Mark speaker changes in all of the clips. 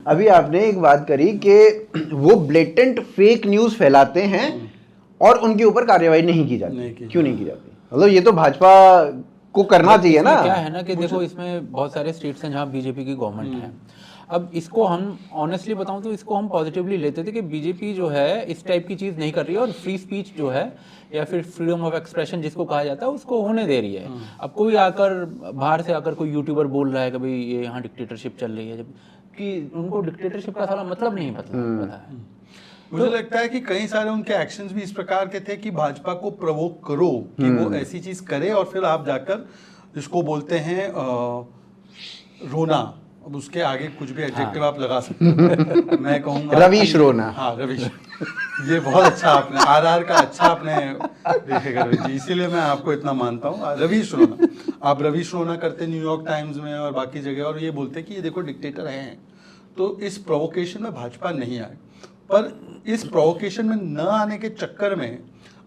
Speaker 1: अभी आपने एक बात करी कि वो ब्लेटेंट फेक न्यूज फैलाते हैं और उनके ऊपर कार्रवाई नहीं की जाती। क्यों नहीं की जाती? मतलब ये तो भाजपा को करना चाहिए ना।
Speaker 2: क्या है ना कि देखो, इसमें बहुत सारे स्टेट्स हैं जहाँ बीजेपी की गवर्नमेंट है। अब इसको हम ऑनेस्टली बताऊं तो इसको हम पॉजिटिवली लेते थे कि बीजेपी जो है इस टाइप की चीज़ नहीं कर रही है और फ्री स्पीच जो है या फिर फ्रीडम ऑफ एक्सप्रेशन जिसको कहा जाता है उसको होने दे रही है। अब कोई आकर बाहर से आकर कोई यूट्यूबर बोल रहा है कि भाई ये यहाँ डिक्टेटरशिप चल रही है, जब कि उनको डिक्टेटरशिप का सारा मतलब नहीं पता है।
Speaker 3: मुझे लगता है कि कई सारे उनके एक्शंस भी इस प्रकार के थे कि भाजपा को प्रवोक करो कि वो ऐसी चीज करे और फिर आप जाकर जिसको बोलते हैं रोना, अब उसके आगे कुछ भी एडजेक्टिव आप लगा सकते हो। मैं कहूँगा
Speaker 1: रवीश रोना।
Speaker 3: हाँ रवीश, ये बहुत अच्छा आपने आरआर का अच्छा आपने देखेगा रवीश जी, इसीलिए मैं आपको इतना मानता हूँ। रवीश रोना, आप रवीश रोना करते न्यूयॉर्क टाइम्स में और बाकी जगह, और ये बोलते कि ये देखो डिक्टेटर हैं। तो इस प्रोवोकेशन में भाजपा नहीं आए, पर इस प्रोवोकेशन में न आने के चक्कर में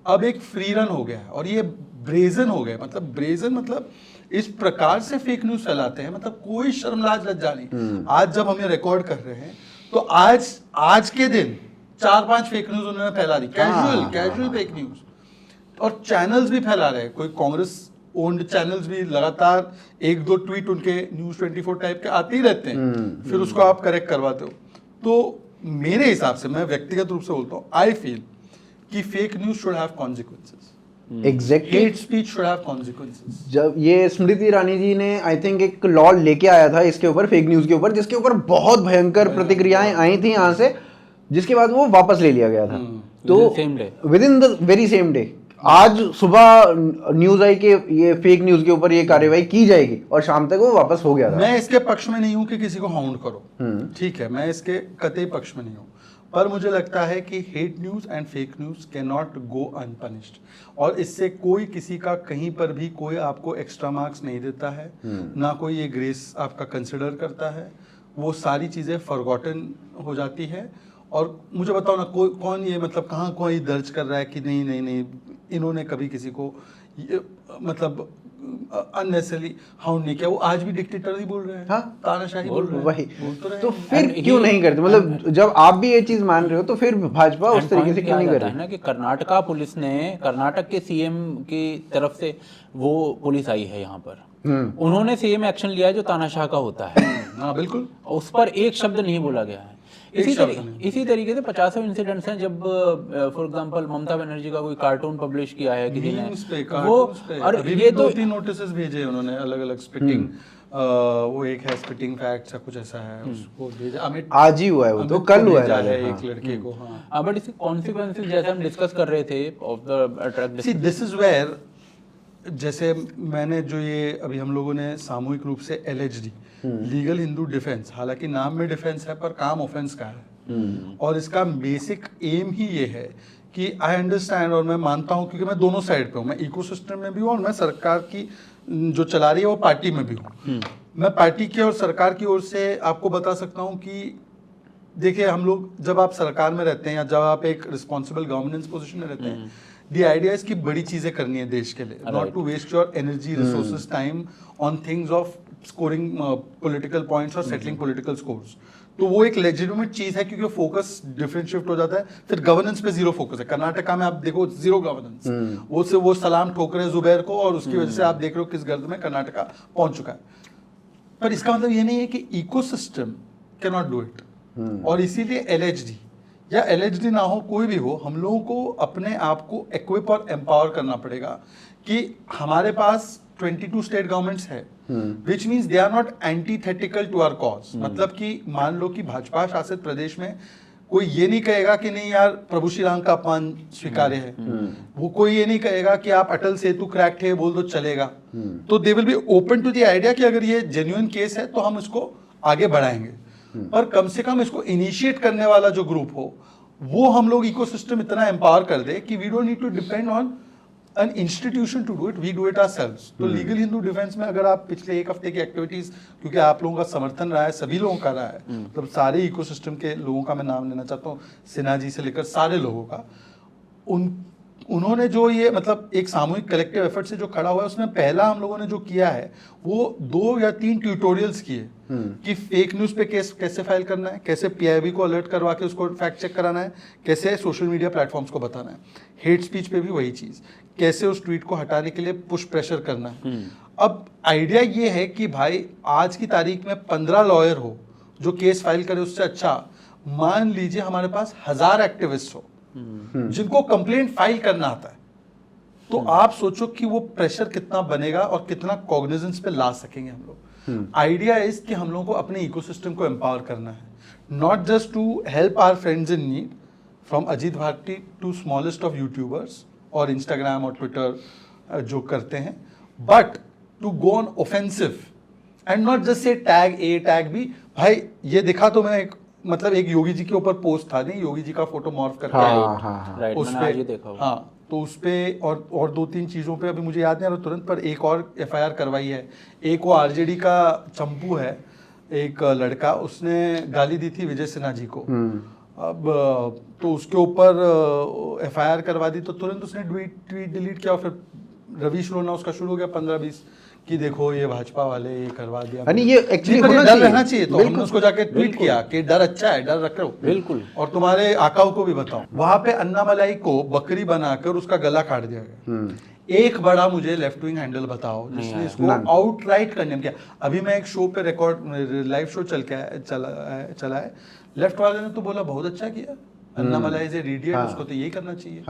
Speaker 3: अब एक फ्री रन हो गया है और ये ब्रेजन हो गया। मतलब ब्रेजन मतलब इस प्रकार से फेक न्यूज फैलाते हैं, मतलब कोई शर्म लाज लज्जा नहीं। आज जब हम ये रिकॉर्ड कर रहे हैं तो आज के दिन 4-5 फेक न्यूज उन्होंने फैला दी, कैजुअल फेक न्यूज, और चैनल्स भी फैला रहे हैं। कोई कांग्रेस ओन्ड चैनल्स भी लगातार 1-2 ट्वीट उनके न्यूज 24 टाइप के आते ही रहते हैं, फिर उसको आप करेक्ट करवाते हो। तो मेरे हिसाब से, मैं व्यक्तिगत रूप से बोलता हूँ, आई फील कि fake news should have consequences.
Speaker 1: Exactly,
Speaker 3: hate speech should have consequences.
Speaker 1: जब ये स्मृति ईरानी जी ने आई थिंक एक लॉ लेके आया था इसके ऊपर, फेक न्यूज के ऊपर, जिसके ऊपर बहुत भयंकर प्रतिक्रियाएं आई थी यहाँ से, जिसके बाद वो वापस ले लिया गया था। तो with in the very same day आज सुबह न्यूज आई कि ये फेक न्यूज के ऊपर ये कार्रवाई की जाएगी और शाम तक वो वापस हो गया था।
Speaker 3: मैं इसके पक्ष में नहीं हूं कि किसी को हाउंड करो, ठीक है, मैं इसके कतई पक्ष में नहीं हूं, पर मुझे लगता है कि hate news and fake news can not go unpunished, और इससे कोई किसी का कहीं पर भी कोई आपको एक्स्ट्रा मार्क्स नहीं देता है, ना कोई ये ग्रेस आपका कंसिडर करता है। वो सारी चीजें फॉरगॉटन हो जाती है। और मुझे बताओ ना, कोई कौन ये मतलब कहाँ कोई दर्ज कर रहा है कि नहीं नहीं नहीं इन्होंने कभी किसी को मतलब अननेसेसरली हाउंड नहीं किया। वो आज भी डिक्टेटर ही बोल रहे हैं,
Speaker 1: हाँ,
Speaker 3: तानाशाही बोल रहे हैं,
Speaker 1: वही
Speaker 3: बोल
Speaker 1: तो फिर क्यों नहीं करते? मतलब जब आप भी ये चीज मान रहे हो तो फिर भाजपा उस तरीके से क्यों नहीं कर रही
Speaker 2: है ना कि कर्नाटका पुलिस ने, कर्नाटक के सीएम की तरफ से वो पुलिस आई है यहाँ पर, उन्होंने सेम एक्शन लिया है जो तानाशाह का होता है।
Speaker 3: हाँ बिल्कुल,
Speaker 2: उस पर एक शब्द नहीं बोला गया है। इसी तरीके से 50 इंसिडेंट्स हैं जब फॉर एग्जांपल ममता बनर्जी का कोई कार्टून पब्लिश किया है किसी ने, वो और ये तो
Speaker 3: 2-3 नोटिसेस भेजे उन्होंने अलग अलग स्पिटिंग, वो एक है स्पिटिंग फैक्ट्स या कुछ ऐसा है, उसको भेजा
Speaker 1: आज ही हुआ है, वो तो कल हुआ है
Speaker 3: एक लड़के को। हाँ
Speaker 2: बट इसके कॉन्सिक्वेंसेस जैसे हम डिस्कस कर रहे थे of the truck,
Speaker 3: see this is where, जैसे मैंने जो ये अभी हम लोगों ने सामूहिक रूप से एलएचडी लीगल हिंदू डिफेंस, हालांकि नाम में डिफेंस है पर काम ऑफेंस का है, और इसका बेसिक एम ही ये है कि आई अंडरस्टैंड, और मैं मानता हूँ क्योंकि मैं दोनों साइड पे हूँ, मैं इकोसिस्टम में भी हूँ और मैं सरकार की जो चला रही है वो पार्टी में भी हूँ। मैं पार्टी की और सरकार की ओर से आपको बता सकता हूँ कि देखिए, हम लोग जब आप सरकार में रहते हैं या जब आप एक रिस्पॉन्सिबल गवर्नेंस पोजीशन में रहते हैं, द आइडिया इज कि बड़ी चीजें करनी है देश के लिए, not to waste your energy, resources, time on things of scoring political points और सेटलिंग पॉलिटिकल स्कोर्स। तो वो एक लेजिटिमेट चीज है क्योंकि फोकस डिफरेंट शिफ्ट हो जाता है। फिर गवर्नेंस पे जीरो फोकस है। कर्नाटका में आप देखो जीरो गवर्नेंस, वो सलाम ठोक रहे हैं जुबैर को और उसकी वजह से आप देख रहे हो किस गर्द में कर्नाटका पहुंच चुका है। पर इसका मतलब ये नहीं है कि ecosystem can not do it, और इसीलिए एलएचडी या एलएचडी ना हो, कोई भी हो, हम लोगों को अपने आप को इक्विप और एम्पावर करना पड़ेगा कि हमारे पास 22 स्टेट गवर्नमेंट्स है, which means they are not antithetical to our cause. मतलब कि मान लो कि भाजपा शासित प्रदेश में कोई ये नहीं कहेगा कि नहीं यार प्रभु श्री राम का अपमान स्वीकार्य है, वो कोई ये नहीं कहेगा कि आप अटल सेतु क्रैक्ड है बोल दो चलेगा। तो they will be open to the idea कि अगर ये जेन्युइन केस है तो हम इसको आगे बढ़ाएंगे, पर कम से कम इसको इनिशिएट करने वाला जो ग्रुप हो वो हम लोग इकोसिस्टम इतना एम्पावर कर दे कि we don't need to depend on an institution to do it, we do it ourselves. तो लीगल हिंदू डिफेंस में अगर आप पिछले एक हफ्ते की एक्टिविटीज, क्योंकि आप लोगों का समर्थन रहा है, सभी लोगों का रहा है, मतलब सारे इकोसिस्टम के लोगों का मैं नाम लेना चाहता हूँ, सिन्हा जी से लेकर सारे लोगों का, उन्होंने जो ये मतलब एक सामूहिक कलेक्टिव एफर्ट से जो खड़ा हुआ है, उसमें पहला हम लोगों ने जो किया है वो 2 या 3 ट्यूटोरियल्स किए कि फेक न्यूज पे केस कैसे फाइल करना है, कैसे पीआईबी को अलर्ट करवा के उसको फैक्ट चेक कराना है, कैसे सोशल मीडिया प्लेटफॉर्म्स को बताना है, हेट स्पीच पे भी वही चीज, कैसे उस ट्वीट को हटाने के लिए पुश प्रेशर करना है। अब आइडिया ये है कि भाई आज की तारीख में 15 लॉयर हो जो केस फाइल करे, उससे अच्छा मान लीजिए हमारे पास 1000 एक्टिविस्ट हो जिनको कंप्लेंट फाइल करना आता है, तो आप सोचो कि वो प्रेशर कितना बनेगा और कितना कॉग्निजेंस पे ला सकेंगे हम लोग। आइडिया इज कि हम लोगों को अपने इकोसिस्टम को एम्पावर करना है, not just to help our friends in need, from Ajit Bharti to smallest of YouTubers और इंस्टाग्राम और ट्विटर जो करते हैं, but to go on offensive and not just say tag A tag B. भाई ये दिखा तो मैं एक योगी जी के ऊपर पोस्ट था, नहीं योगी जी का फोटो मॉर्फ करके
Speaker 2: राइट,
Speaker 3: उस
Speaker 2: मैंने
Speaker 3: पे
Speaker 2: आज ही देखा हुआ।
Speaker 3: हाँ, तो उस पे और 2-3 चीजों पे अभी मुझे याद नहीं आ रहा तुरंत, पर एक और एफआईआर करवाई है। एक वो आरजेडी का चंपू है, एक लड़का, उसने गाली दी थी विजय सिन्हा जी को। अब तो उसके ऊपर एफआईआर करवा दी, तो तुरंत उसने ट्वीट डिलीट किया और फिर रवीश रोना उसका शुरू हो गया 15-20 कि देखो ये भाजपा वाले ये करवा दिया।
Speaker 1: यानी ये एक्चुअली
Speaker 3: डर
Speaker 1: होना
Speaker 3: रहना चाहिए, तो हमने उसको जाके ट्वीट किया कि डर अच्छा है, डर रखो
Speaker 2: बिल्कुल,
Speaker 3: और तुम्हारे आकाओं को भी बताओ। वहां पे अन्नामलाई को बकरी बनाकर उसका गला काट दिया गया। एक बड़ा मुझे लेफ्ट विंग हैंडल बताओ जिसने इसको आउटराइट कंडेम किया। अभी मैं एक शो पे लाइव शो चला है, लेफ्ट वाले ने तो बोला बहुत अच्छा किया, अन्नामलाई इज ए इडियट, उसको तो यही करना चाहिए।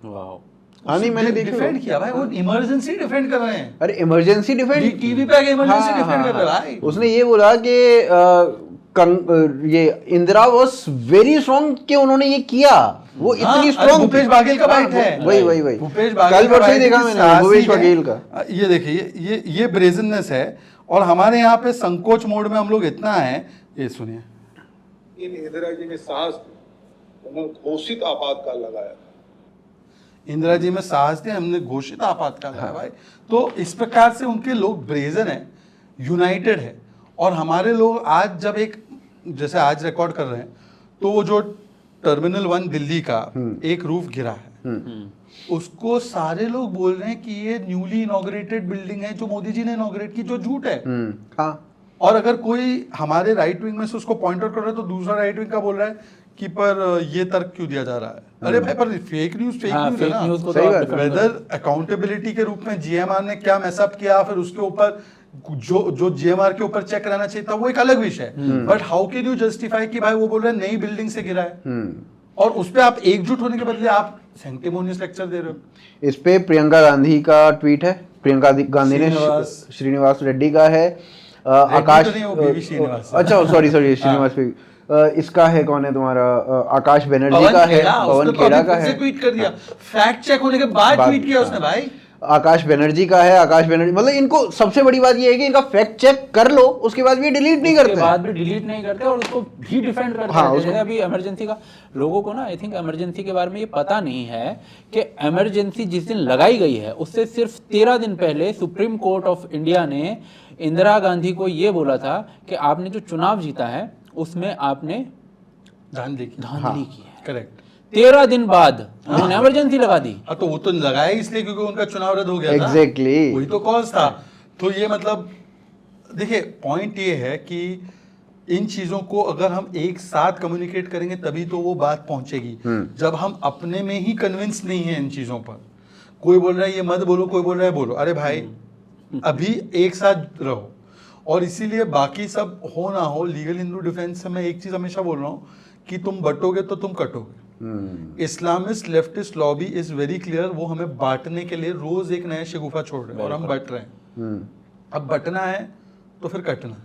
Speaker 2: वाओ,
Speaker 1: हाँ नहीं मैंने
Speaker 3: डिफेंड किया भाई, वो इमरजेंसी डिफेंड कर रहे हैं।
Speaker 1: अरे इमरजेंसी डिफेंड
Speaker 3: टीवी पे आके इमरजेंसी डिफेंड कर रहे हैं भाई।
Speaker 1: उसने ये बोला कि ये इंदिरा वाज वेरी स्ट्रांग कि उन्होंने ये किया, वो इतनी स्ट्रांग।
Speaker 3: भूपेश बाघेल का बाइट है,
Speaker 1: वही
Speaker 3: भूपेश
Speaker 1: कल परसों ही देखा मैंने भूपेश बघेल का।
Speaker 3: ये देखिए ये ब्रेजननेस है, और हमारे यहाँ पे संकोच मोड में हम लोग इतना है। ये सुनिए,
Speaker 4: इन इंदिरा जी ने साहस उन्होंने घोषित आपातकाल लगाया,
Speaker 3: इंदिरा जी में साहस थे, हमने घोषित आपातकाल लगाया भाई। तो इस प्रकार से उनके लोग ब्रेजन है, यूनाइटेड है, और हमारे लोग आज जब जैसे आज रिकॉर्ड कर रहे हैं, तो वो जो टर्मिनल 1 दिल्ली का एक रूफ गिरा है, उसको सारे लोग बोल रहे हैं कि ये न्यूली इनॉग्रेटेड बिल्डिंग है जो मोदी जी ने इनॉग्रेट की, जो झूठ है।
Speaker 1: हाँ,
Speaker 3: और अगर कोई हमारे राइट विंग में से उसको पॉइंट आउट कर रहा है, तो दूसरा राइट विंग का बोल रहा है कि पर ये तर्क क्यों दिया जा रहा है। अरे भाई, पर फेक न्यूज है ना,
Speaker 1: सही बात।
Speaker 3: वेदर अकाउंटेबिलिटी के रूप में जीएमआर ने क्या मैसअप किया, फिर उसके ऊपर जो जीएमआर के ऊपर चेक कराना चाहिए था, वो एक अलग विषय है। But how can you justify कि भाई वो बोल रहे हैं नई बिल्डिंग से गिरा है, और उस पे आप एकजुट होने के बदले आप सैंक्टिमोनियस लेक्चर दे रहे हो।
Speaker 1: इस पे प्रियंका गांधी का ट्वीट है, प्रियंका गांधी ने श्रीनिवास रेड्डी का है, आकाश, अच्छा सॉरी श्रीनिवास पे इसका है, कौन है तुम्हारा, आकाश बनर्जी का है, पवन खेड़ा का है,
Speaker 3: ट्वीट कर दिया, फैक्ट चेक होने के बाद ट्वीट किया उसने भाई।
Speaker 1: आकाश बनर्जी का है, आकाश बनर्जी, मतलब इनको सबसे बड़ी बात ये है कि इनका फैक्ट चेक कर लो, उसके बाद भी डिलीट नहीं करते,
Speaker 2: बाद भी डिलीट नहीं करते और उसको भी डिफेंड करते हैं। जैसे अभी इमरजेंसी का, लोगों को ना आई थिंक इमरजेंसी के बारे में ये पता नहीं है कि इमरजेंसी जिस दिन लगाई गई है उससे सिर्फ 13 दिन पहले सुप्रीम कोर्ट ऑफ इंडिया ने इंदिरा गांधी को ये बोला था कि आपने जो चुनाव जीता है उसमें आपने
Speaker 3: धांधली की है। करेक्ट।
Speaker 2: 13 दिन बाद उन्होंने इमरजेंसी लगा दी।
Speaker 3: तो वो तो लगाया इसलिए क्योंकि उनका चुनाव रद्द हो गया था।
Speaker 1: एग्जैक्टली,
Speaker 3: वही तो कॉज था। तो ये मतलब देखिए, पॉइंट ये है कि इन चीजों को अगर हम एक साथ कम्युनिकेट करेंगे तभी तो वो बात पहुंचेगी। जब हम अपने में ही कन्विंस नहीं है इन चीजों पर, कोई बोल रहा है ये मत बोलो, कोई बोल रहा है बोलो, अरे भाई अभी एक साथ रहो। और इसीलिए बाकी सब हो ना हो, लीगल हिंदू डिफेंस से मैं एक चीज हमेशा बोल रहा हूँ कि तुम बटोगे तो तुम कटोगे। Islamist leftist lobby is very clear, वो हमें बांटने के लिए रोज एक नया शगुफा छोड़ रहे हैं और हम बट रहे हैं। अब बटना है तो फिर कटना है।